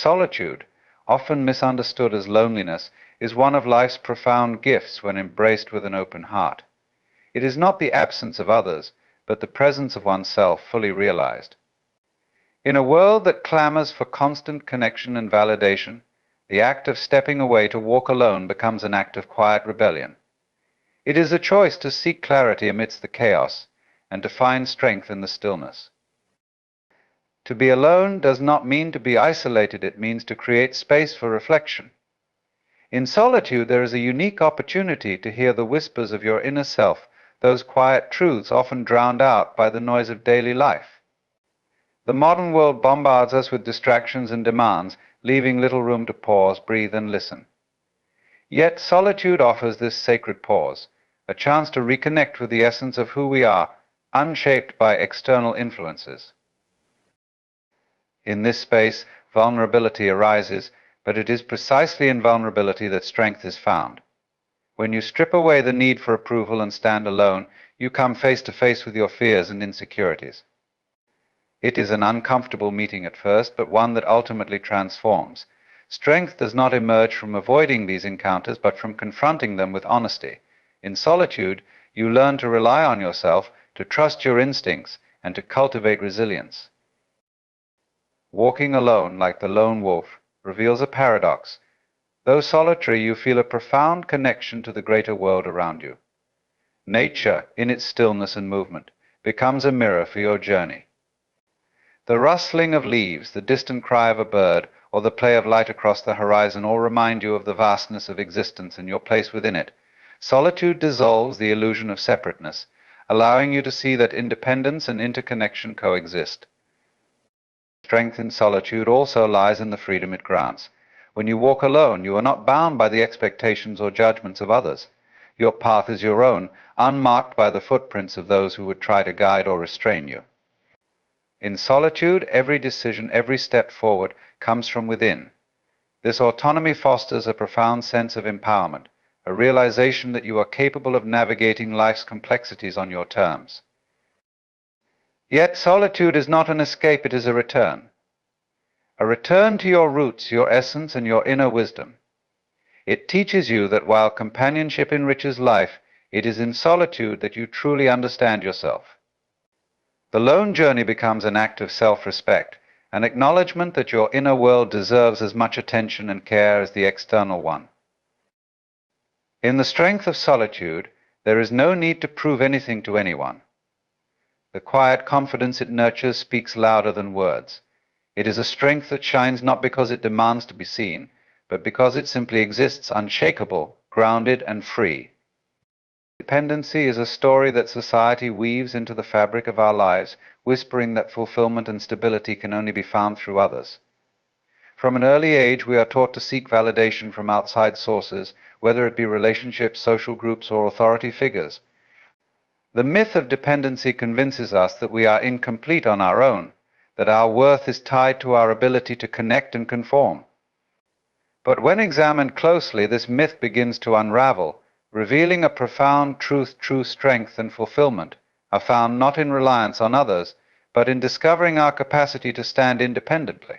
solitude, often misunderstood as loneliness, is one of life's profound gifts when embraced with an open heart. It is not the absence of others, but the presence of oneself fully realized. In a world that clamors for constant connection and validation, the act of stepping away to walk alone becomes an act of quiet rebellion. It is a choice to seek clarity amidst the chaos and to find strength in the stillness. To be alone does not mean to be isolated, it means to create space for reflection. In solitude, there is a unique opportunity to hear the whispers of your inner self, those quiet truths often drowned out by the noise of daily life. The modern world bombards us with distractions and demands, leaving little room to pause, breathe, and listen. Yet solitude offers this sacred pause, a chance to reconnect with the essence of who we are, unshaped by external influences. In this space, vulnerability arises, but it is precisely in vulnerability that strength is found. When you strip away the need for approval and stand alone, you come face to face with your fears and insecurities. It is an uncomfortable meeting at first, but one that ultimately transforms. Strength does not emerge from avoiding these encounters, but from confronting them with honesty. In solitude, you learn to rely on yourself, to trust your instincts, and to cultivate resilience. Walking alone, like the lone wolf, reveals a paradox. Though solitary, you feel a profound connection to the greater world around you. Nature, in its stillness and movement, becomes a mirror for your journey. The rustling of leaves, the distant cry of a bird, or the play of light across the horizon all remind you of the vastness of existence and your place within it. Solitude dissolves the illusion of separateness, allowing you to see that independence and interconnection coexist. Strength in solitude also lies in the freedom it grants. When you walk alone, you are not bound by the expectations or judgments of others. Your path is your own, unmarked by the footprints of those who would try to guide or restrain you. In solitude, every decision, every step forward comes from within. This autonomy fosters a profound sense of empowerment, a realization that you are capable of navigating life's complexities on your terms. Yet solitude is not an escape, it is a return. A return to your roots, your essence, and your inner wisdom. It teaches you that while companionship enriches life, it is in solitude that you truly understand yourself. The lone journey becomes an act of self-respect, an acknowledgement that your inner world deserves as much attention and care as the external one. In the strength of solitude, there is no need to prove anything to anyone. The quiet confidence it nurtures speaks louder than words. It is a strength that shines not because it demands to be seen, but because it simply exists unshakable, grounded, and free. Dependency is a story that society weaves into the fabric of our lives, whispering that fulfillment and stability can only be found through others. From an early age, we are taught to seek validation from outside sources, whether it be relationships, social groups, or authority figures. The myth of dependency convinces us that we are incomplete on our own, that our worth is tied to our ability to connect and conform. But when examined closely, this myth begins to unravel, revealing a profound truth. True strength and fulfillment are found not in reliance on others, but in discovering our capacity to stand independently.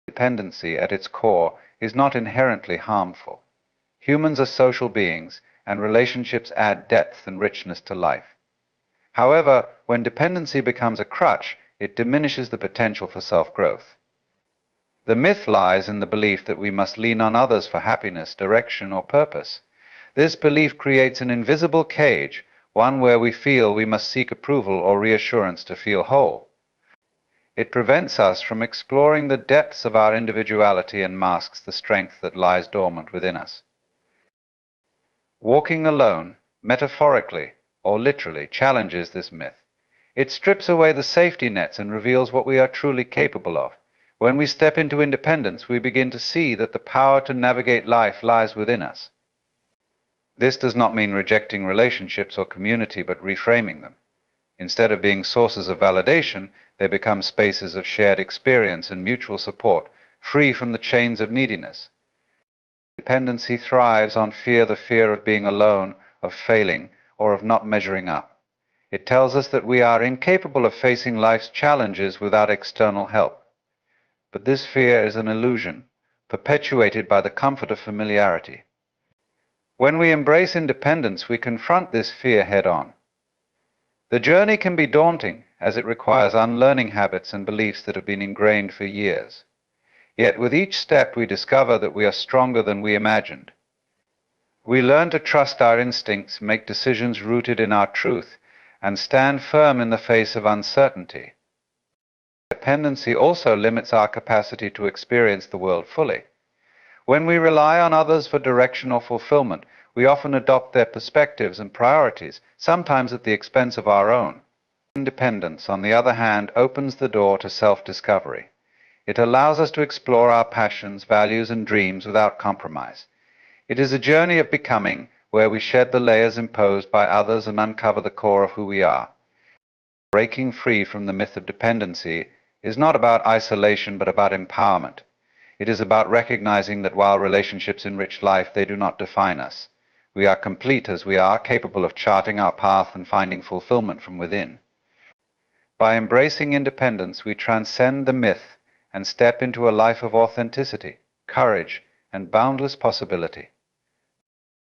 Dependency, at its core, is not inherently harmful. Humans are social beings, and relationships add depth and richness to life. However, when dependency becomes a crutch, it diminishes the potential for self-growth. The myth lies in the belief that we must lean on others for happiness, direction, or purpose. This belief creates an invisible cage, one where we feel we must seek approval or reassurance to feel whole. It prevents us from exploring the depths of our individuality and masks the strength that lies dormant within us. Walking alone, metaphorically or literally, challenges this myth. It strips away the safety nets and reveals what we are truly capable of. When we step into independence, we begin to see that the power to navigate life lies within us. This does not mean rejecting relationships or community, but reframing them. Instead of being sources of validation, they become spaces of shared experience and mutual support, free from the chains of neediness. Dependency thrives on fear, the fear of being alone, of failing, or of not measuring up. It tells us that we are incapable of facing life's challenges without external help. But this fear is an illusion, perpetuated by the comfort of familiarity. When we embrace independence, we confront this fear head-on. The journey can be daunting, as it requires unlearning habits and beliefs that have been ingrained for years. Yet with each step we discover that we are stronger than we imagined. We learn to trust our instincts, make decisions rooted in our truth, and stand firm in the face of uncertainty. Dependency also limits our capacity to experience the world fully. When we rely on others for direction or fulfillment, we often adopt their perspectives and priorities, sometimes at the expense of our own. Independence, on the other hand, opens the door to self-discovery. It allows us to explore our passions, values, and dreams without compromise. It is a journey of becoming, where we shed the layers imposed by others and uncover the core of who we are. Breaking free from the myth of dependency is not about isolation but about empowerment. It is about recognizing that while relationships enrich life, they do not define us. We are complete as we are, capable of charting our path and finding fulfillment from within. By embracing independence, we transcend the myth and step into a life of authenticity, courage, and boundless possibility.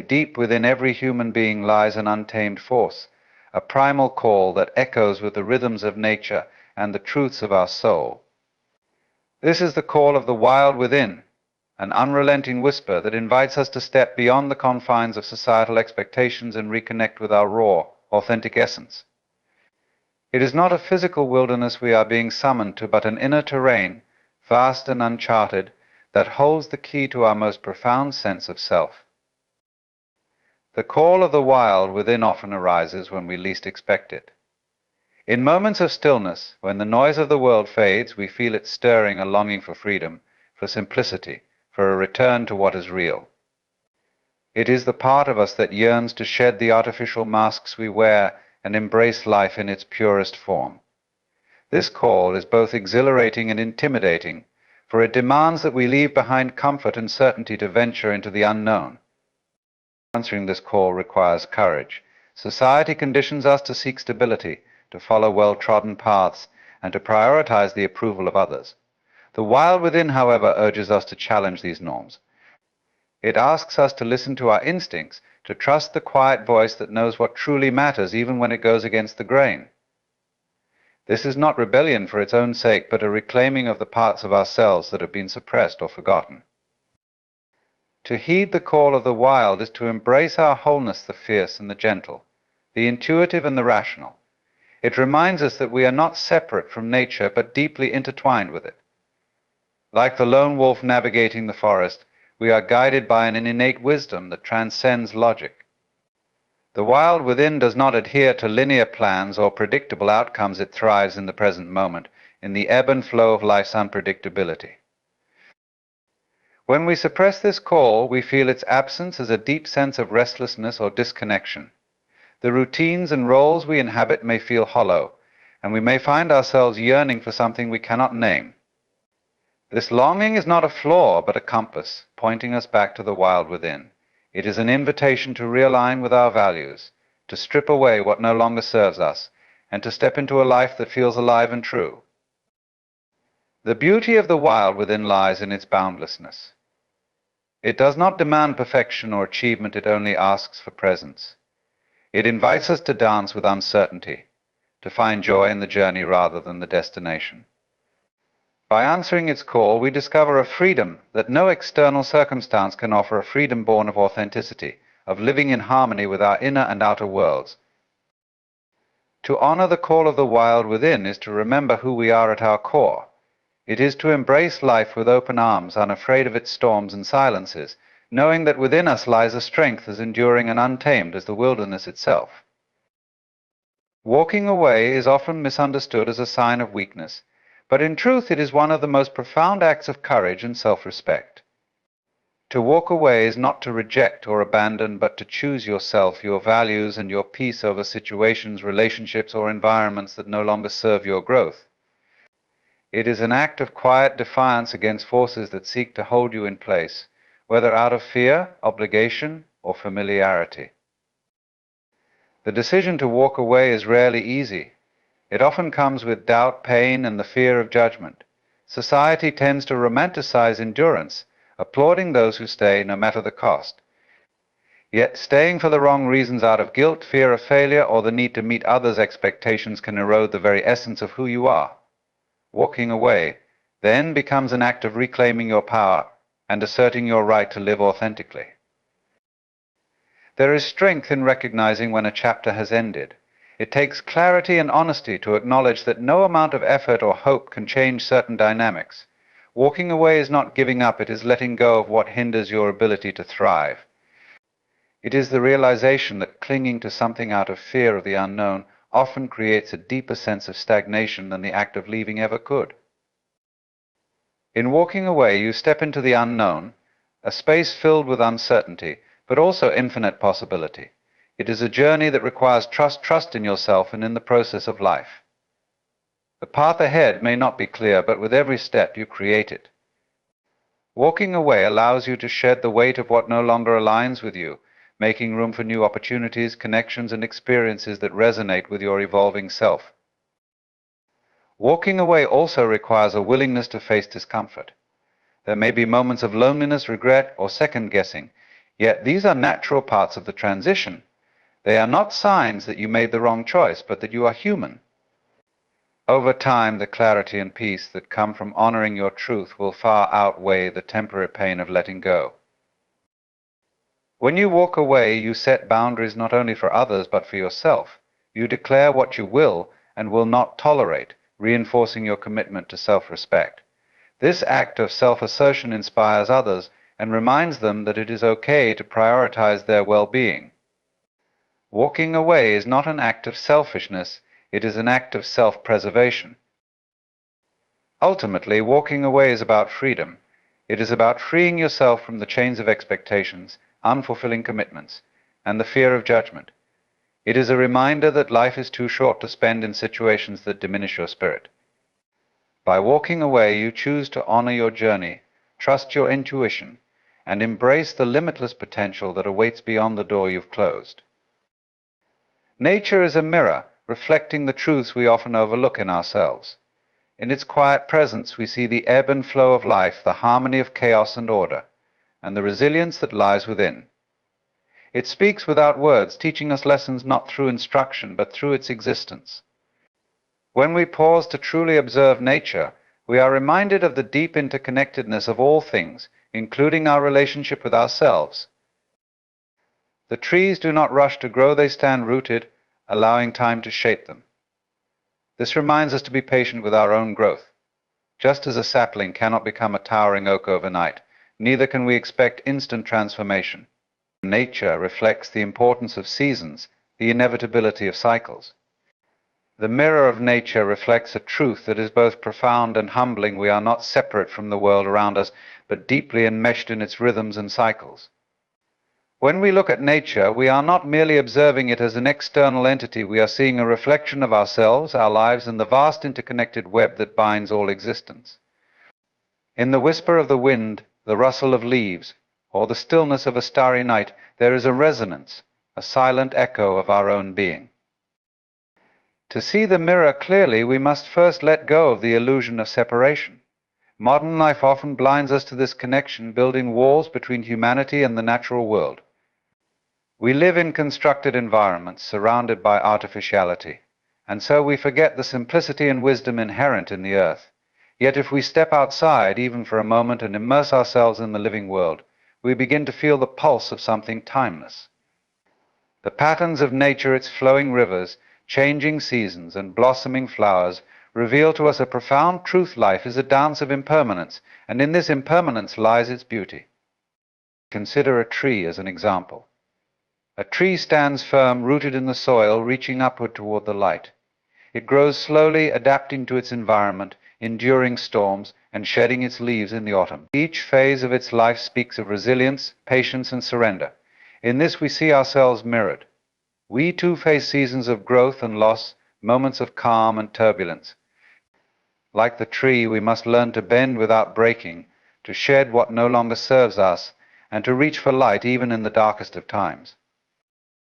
Deep within every human being lies an untamed force, a primal call that echoes with the rhythms of nature and the truths of our soul. This is the call of the wild within, an unrelenting whisper that invites us to step beyond the confines of societal expectations and reconnect with our raw, authentic essence. It is not a physical wilderness we are being summoned to, but an inner terrain, vast and uncharted, that holds the key to our most profound sense of self. The call of the wild within often arises when we least expect it. In moments of stillness, when the noise of the world fades, we feel it stirring a longing for freedom, for simplicity, for a return to what is real. It is the part of us that yearns to shed the artificial masks we wear and embrace life in its purest form. This call is both exhilarating and intimidating, for it demands that we leave behind comfort and certainty to venture into the unknown. Answering this call requires courage. Society conditions us to seek stability, to follow well-trodden paths, and to prioritize the approval of others. The wild within, however, urges us to challenge these norms. It asks us to listen to our instincts, to trust the quiet voice that knows what truly matters even when it goes against the grain. This is not rebellion for its own sake, but a reclaiming of the parts of ourselves that have been suppressed or forgotten. To heed the call of the wild is to embrace our wholeness, the fierce and the gentle, the intuitive and the rational. It reminds us that we are not separate from nature, but deeply intertwined with it. Like the lone wolf navigating the forest, we are guided by an innate wisdom that transcends logic. The wild within does not adhere to linear plans or predictable outcomes. It thrives in the present moment, in the ebb and flow of life's unpredictability. When we suppress this call, we feel its absence as a deep sense of restlessness or disconnection. The routines and roles we inhabit may feel hollow, and we may find ourselves yearning for something we cannot name. This longing is not a flaw, but a compass, pointing us back to the wild within. It is an invitation to realign with our values, to strip away what no longer serves us, and to step into a life that feels alive and true. The beauty of the wild within lies in its boundlessness. It does not demand perfection or achievement, it only asks for presence. It invites us to dance with uncertainty, to find joy in the journey rather than the destination. By answering its call, we discover a freedom that no external circumstance can offer, a freedom born of authenticity, of living in harmony with our inner and outer worlds. To honor the call of the wild within is to remember who we are at our core. It is to embrace life with open arms, unafraid of its storms and silences, knowing that within us lies a strength as enduring and untamed as the wilderness itself. Walking away is often misunderstood as a sign of weakness, but in truth it is one of the most profound acts of courage and self-respect. To walk away is not to reject or abandon, but to choose yourself, your values, and your peace over situations, relationships, or environments that no longer serve your growth. It is an act of quiet defiance against forces that seek to hold you in place, whether out of fear, obligation, or familiarity. The decision to walk away is rarely easy. It often comes with doubt, pain, and the fear of judgment. Society tends to romanticize endurance, applauding those who stay no matter the cost. Yet staying for the wrong reasons out of guilt, fear of failure, or the need to meet others' expectations can erode the very essence of who you are. Walking away then becomes an act of reclaiming your power and asserting your right to live authentically. There is strength in recognizing when a chapter has ended. It takes clarity and honesty to acknowledge that no amount of effort or hope can change certain dynamics. Walking away is not giving up, it is letting go of what hinders your ability to thrive. It is the realization that clinging to something out of fear of the unknown often creates a deeper sense of stagnation than the act of leaving ever could. In walking away, you step into the unknown, a space filled with uncertainty, but also infinite possibility. It is a journey that requires trust in yourself and in the process of life. The path ahead may not be clear, but with every step you create it. Walking away allows you to shed the weight of what no longer aligns with you, making room for new opportunities, connections, and experiences that resonate with your evolving self. Walking away also requires a willingness to face discomfort. There may be moments of loneliness, regret, or second-guessing, yet these are natural parts of the transition. They are not signs that you made the wrong choice, but that you are human. Over time, the clarity and peace that come from honoring your truth will far outweigh the temporary pain of letting go. When you walk away, you set boundaries not only for others but for yourself. You declare what you will and will not tolerate, reinforcing your commitment to self-respect. This act of self-assertion inspires others and reminds them that it is okay to prioritize their well-being. Walking away is not an act of selfishness, it is an act of self-preservation. Ultimately, walking away is about freedom. It is about freeing yourself from the chains of expectations, unfulfilling commitments, and the fear of judgment. It is a reminder that life is too short to spend in situations that diminish your spirit. By walking away, you choose to honor your journey, trust your intuition, and embrace the limitless potential that awaits beyond the door you've closed. Nature is a mirror, reflecting the truths we often overlook in ourselves. In its quiet presence, we see the ebb and flow of life, the harmony of chaos and order, and the resilience that lies within. It speaks without words, teaching us lessons not through instruction, but through its existence. When we pause to truly observe nature, we are reminded of the deep interconnectedness of all things, including our relationship with ourselves. The trees do not rush to grow, they stand rooted, allowing time to shape them. This reminds us to be patient with our own growth. Just as a sapling cannot become a towering oak overnight, neither can we expect instant transformation. Nature reflects the importance of seasons, the inevitability of cycles. The mirror of nature reflects a truth that is both profound and humbling. We are not separate from the world around us, but deeply enmeshed in its rhythms and cycles. When we look at nature, we are not merely observing it as an external entity, we are seeing a reflection of ourselves, our lives, and the vast interconnected web that binds all existence. In the whisper of the wind, the rustle of leaves, or the stillness of a starry night, there is a resonance, a silent echo of our own being. To see the mirror clearly, we must first let go of the illusion of separation. Modern life often blinds us to this connection, building walls between humanity and the natural world. We live in constructed environments surrounded by artificiality, and so we forget the simplicity and wisdom inherent in the earth. Yet if we step outside, even for a moment, and immerse ourselves in the living world, we begin to feel the pulse of something timeless. The patterns of nature, its flowing rivers, changing seasons, and blossoming flowers reveal to us a profound truth. Life is a dance of impermanence, and in this impermanence lies its beauty. Consider a tree as an example. A tree stands firm, rooted in the soil, reaching upward toward the light. It grows slowly, adapting to its environment, enduring storms, and shedding its leaves in the autumn. Each phase of its life speaks of resilience, patience, and surrender. In this we see ourselves mirrored. We too face seasons of growth and loss, moments of calm and turbulence. Like the tree, we must learn to bend without breaking, to shed what no longer serves us, and to reach for light even in the darkest of times.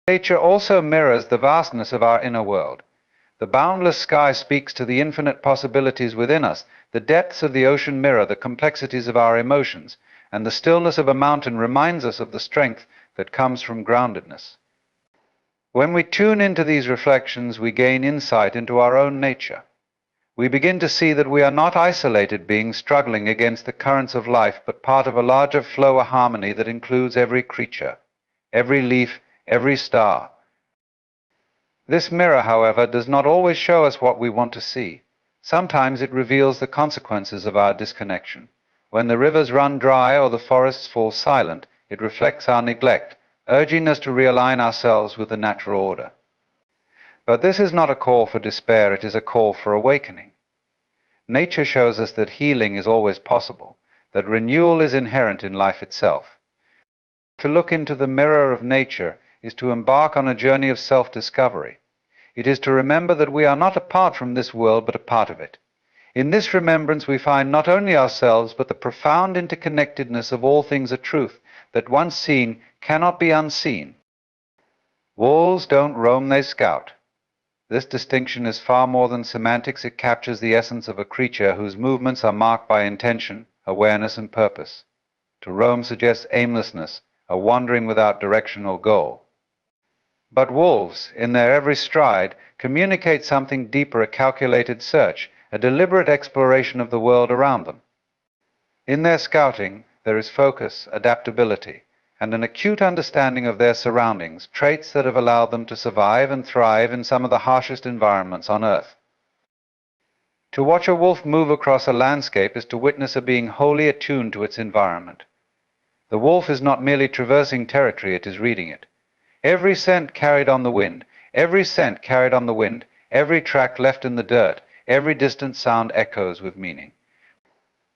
Nature also mirrors the vastness of our inner world. The boundless sky speaks to the infinite possibilities within us, the depths of the ocean mirror the complexities of our emotions, and the stillness of a mountain reminds us of the strength that comes from groundedness. When we tune into these reflections, we gain insight into our own nature. We begin to see that we are not isolated beings struggling against the currents of life, but part of a larger flow of harmony that includes every creature, every leaf, every star. This mirror, however, does not always show us what we want to see. Sometimes it reveals the consequences of our disconnection. When the rivers run dry or the forests fall silent, it reflects our neglect, urging us to realign ourselves with the natural order. But this is not a call for despair, it is a call for awakening. Nature shows us that healing is always possible, that renewal is inherent in life itself. To look into the mirror of nature is to embark on a journey of self-discovery. It is to remember that we are not apart from this world, but a part of it. In this remembrance we find not only ourselves, but the profound interconnectedness of all things, a truth that once seen cannot be unseen. Wolves don't roam, they scout. This distinction is far more than semantics. It captures the essence of a creature whose movements are marked by intention, awareness, and purpose. To roam suggests aimlessness, a wandering without direction or goal. But wolves, in their every stride, communicate something deeper, a calculated search, a deliberate exploration of the world around them. In their scouting, there is focus, adaptability, and an acute understanding of their surroundings, traits that have allowed them to survive and thrive in some of the harshest environments on Earth. To watch a wolf move across a landscape is to witness a being wholly attuned to its environment. The wolf is not merely traversing territory, it is reading it. Every scent carried on the wind, every scent carried on the wind, every track left in the dirt, every distant sound echoes with meaning.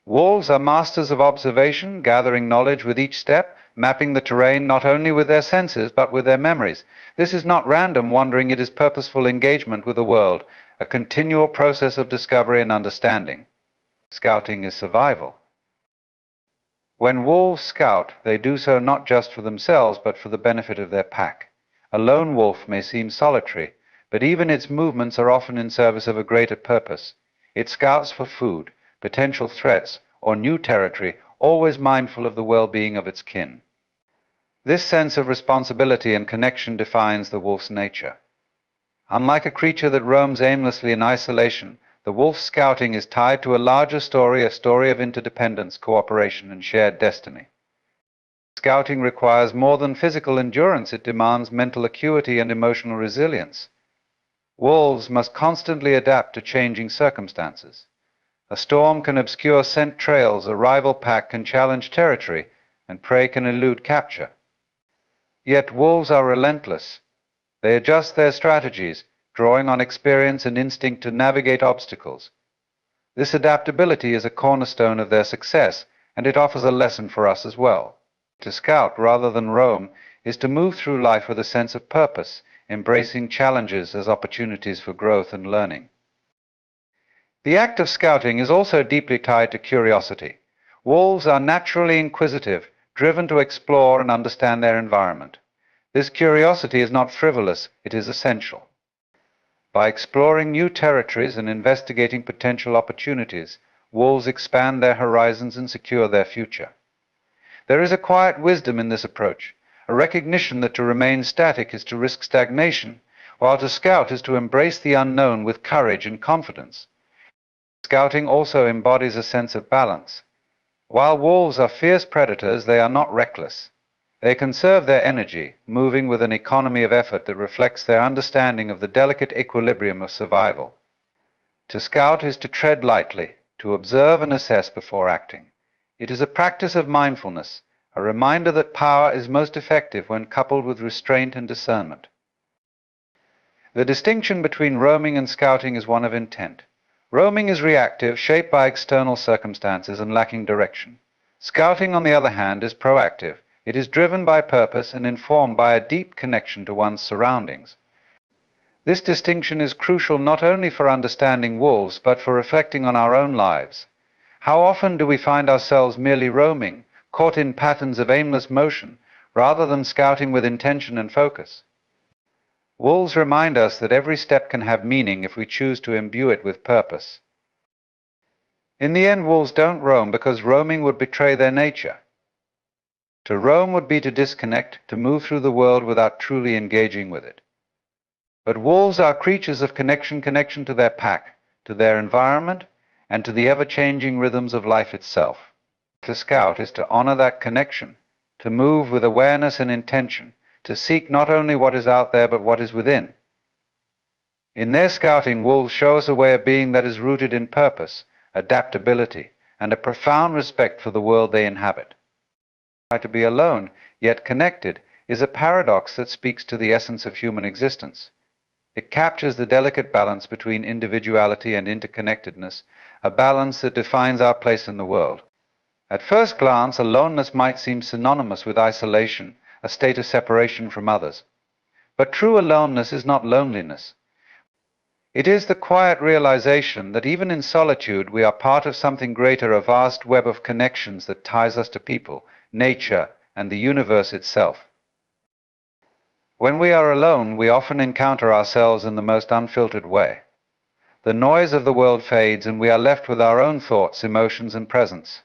Wolves are masters of observation, gathering knowledge with each step, mapping the terrain not only with their senses but with their memories. This is not random wandering, it is purposeful engagement with the world, a continual process of discovery and understanding. Scouting is survival. When wolves scout, they do so not just for themselves, but for the benefit of their pack. A lone wolf may seem solitary, but even its movements are often in service of a greater purpose. It scouts for food, potential threats, or new territory, always mindful of the well-being of its kin. This sense of responsibility and connection defines the wolf's nature. Unlike a creature that roams aimlessly in isolation, the wolf's scouting is tied to a larger story, a story of interdependence, cooperation, and shared destiny. Scouting requires more than physical endurance, it demands mental acuity and emotional resilience. Wolves must constantly adapt to changing circumstances. A storm can obscure scent trails, a rival pack can challenge territory, and prey can elude capture. Yet wolves are relentless. They adjust their strategies, drawing on experience and instinct to navigate obstacles. This adaptability is a cornerstone of their success, and it offers a lesson for us as well. To scout rather than roam is to move through life with a sense of purpose, embracing challenges as opportunities for growth and learning. The act of scouting is also deeply tied to curiosity. Wolves are naturally inquisitive, driven to explore and understand their environment. This curiosity is not frivolous, it is essential. By exploring new territories and investigating potential opportunities, wolves expand their horizons and secure their future. There is a quiet wisdom in this approach, a recognition that to remain static is to risk stagnation, while to scout is to embrace the unknown with courage and confidence. Scouting also embodies a sense of balance. While wolves are fierce predators, they are not reckless. They conserve their energy, moving with an economy of effort that reflects their understanding of the delicate equilibrium of survival. To scout is to tread lightly, to observe and assess before acting. It is a practice of mindfulness, a reminder that power is most effective when coupled with restraint and discernment. The distinction between roaming and scouting is one of intent. Roaming is reactive, shaped by external circumstances and lacking direction. Scouting, on the other hand, is proactive. It is driven by purpose and informed by a deep connection to one's surroundings. This distinction is crucial not only for understanding wolves, but for reflecting on our own lives. How often do we find ourselves merely roaming, caught in patterns of aimless motion, rather than scouting with intention and focus? Walls remind us that every step can have meaning if we choose to imbue it with purpose. In the end, walls don't roam because roaming would betray their nature. To roam would be to disconnect, to move through the world without truly engaging with it. But wolves are creatures of connection to their pack, to their environment, and to the ever-changing rhythms of life itself. To scout is to honor that connection, to move with awareness and intention, to seek not only what is out there but what is within. In their scouting, wolves show us a way of being that is rooted in purpose, adaptability, and a profound respect for the world they inhabit. To be alone, yet connected, is a paradox that speaks to the essence of human existence. It captures the delicate balance between individuality and interconnectedness, a balance that defines our place in the world. At first glance, aloneness might seem synonymous with isolation, a state of separation from others. But true aloneness is not loneliness. It is the quiet realization that even in solitude we are part of something greater, a vast web of connections that ties us to people, nature, and the universe itself. When we are alone, we often encounter ourselves in the most unfiltered way. The noise of the world fades, and we are left with our own thoughts, emotions, and presence.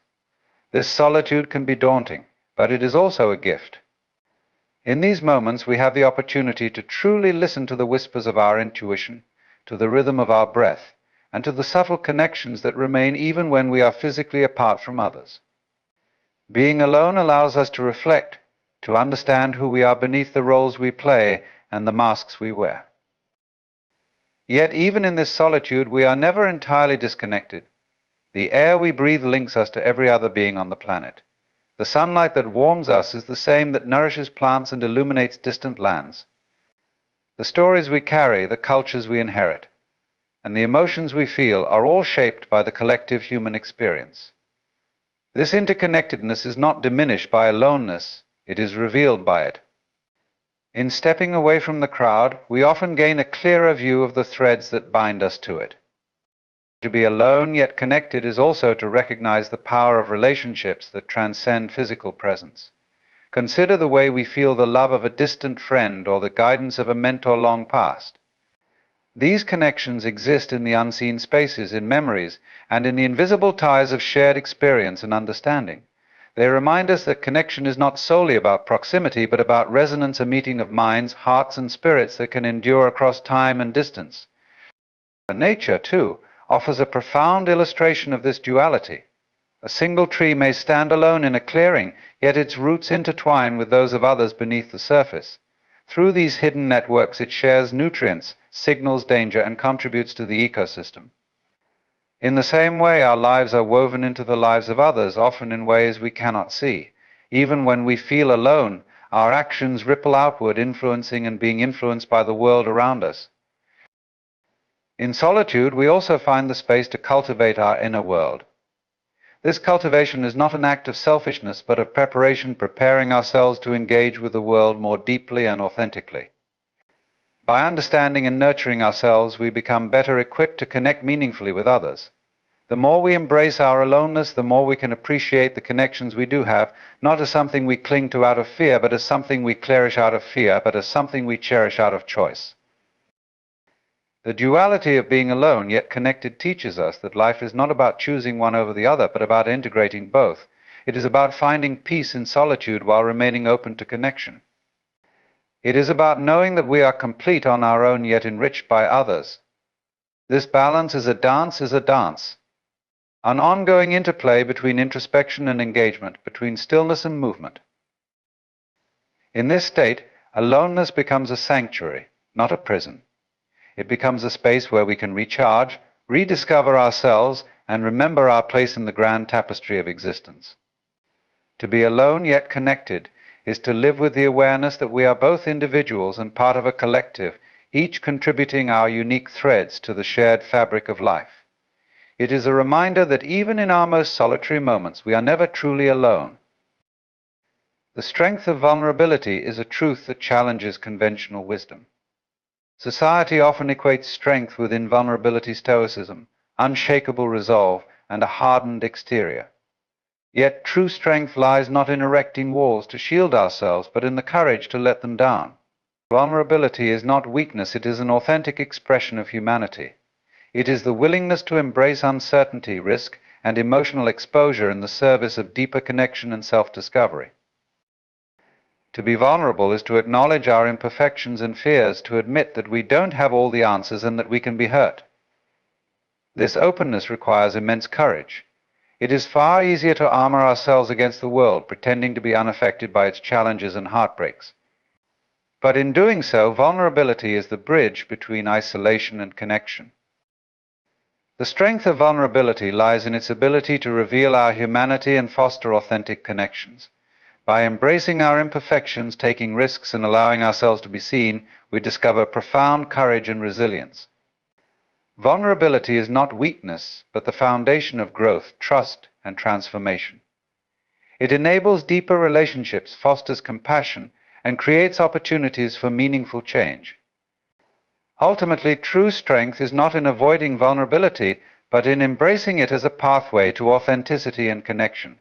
This solitude can be daunting, but it is also a gift. In these moments, we have the opportunity to truly listen to the whispers of our intuition, to the rhythm of our breath, and to the subtle connections that remain even when we are physically apart from others. Being alone allows us to reflect, to understand who we are beneath the roles we play and the masks we wear. Yet even in this solitude, we are never entirely disconnected. The air we breathe links us to every other being on the planet. The sunlight that warms us is the same that nourishes plants and illuminates distant lands. The stories we carry, the cultures we inherit, and the emotions we feel are all shaped by the collective human experience. This interconnectedness is not diminished by aloneness, it is revealed by it. In stepping away from the crowd, we often gain a clearer view of the threads that bind us to it. To be alone yet connected is also to recognize the power of relationships that transcend physical presence. Consider the way we feel the love of a distant friend or the guidance of a mentor long past. These connections exist in the unseen spaces, in memories, and in the invisible ties of shared experience and understanding. They remind us that connection is not solely about proximity, but about resonance, a meeting of minds, hearts, and spirits that can endure across time and distance. Nature, too, offers a profound illustration of this duality. A single tree may stand alone in a clearing, yet its roots intertwine with those of others beneath the surface. Through these hidden networks, it shares nutrients, signals danger, and contributes to the ecosystem. In the same way, our lives are woven into the lives of others, often in ways we cannot see. Even when we feel alone, our actions ripple outward, influencing and being influenced by the world around us. In solitude, we also find the space to cultivate our inner world. This cultivation is not an act of selfishness, but of preparing ourselves to engage with the world more deeply and authentically. By understanding and nurturing ourselves, we become better equipped to connect meaningfully with others. The more we embrace our aloneness, the more we can appreciate the connections we do have, not as something we cling to out of fear, but as something we cherish out of fear, but as something we cherish out of choice. The duality of being alone yet connected teaches us that life is not about choosing one over the other, but about integrating both. It is about finding peace in solitude while remaining open to connection. It is about knowing that we are complete on our own yet enriched by others. This balance is a dance, an ongoing interplay between introspection and engagement, between stillness and movement. In this state, aloneness becomes a sanctuary, not a prison. It becomes a space where we can recharge, rediscover ourselves, and remember our place in the grand tapestry of existence. To be alone yet connected is to live with the awareness that we are both individuals and part of a collective, each contributing our unique threads to the shared fabric of life. It is a reminder that even in our most solitary moments, we are never truly alone. The strength of vulnerability is a truth that challenges conventional wisdom. Society often equates strength with invulnerability, stoicism, unshakable resolve, and a hardened exterior. Yet true strength lies not in erecting walls to shield ourselves, but in the courage to let them down. Vulnerability is not weakness, it is an authentic expression of humanity. It is the willingness to embrace uncertainty, risk, and emotional exposure in the service of deeper connection and self-discovery. To be vulnerable is to acknowledge our imperfections and fears, to admit that we don't have all the answers and that we can be hurt. This openness requires immense courage. It is far easier to armor ourselves against the world, pretending to be unaffected by its challenges and heartbreaks. But in doing so, vulnerability is the bridge between isolation and connection. The strength of vulnerability lies in its ability to reveal our humanity and foster authentic connections. By embracing our imperfections, taking risks, and allowing ourselves to be seen, we discover profound courage and resilience. Vulnerability is not weakness, but the foundation of growth, trust, and transformation. It enables deeper relationships, fosters compassion, and creates opportunities for meaningful change. Ultimately, true strength is not in avoiding vulnerability, but in embracing it as a pathway to authenticity and connection.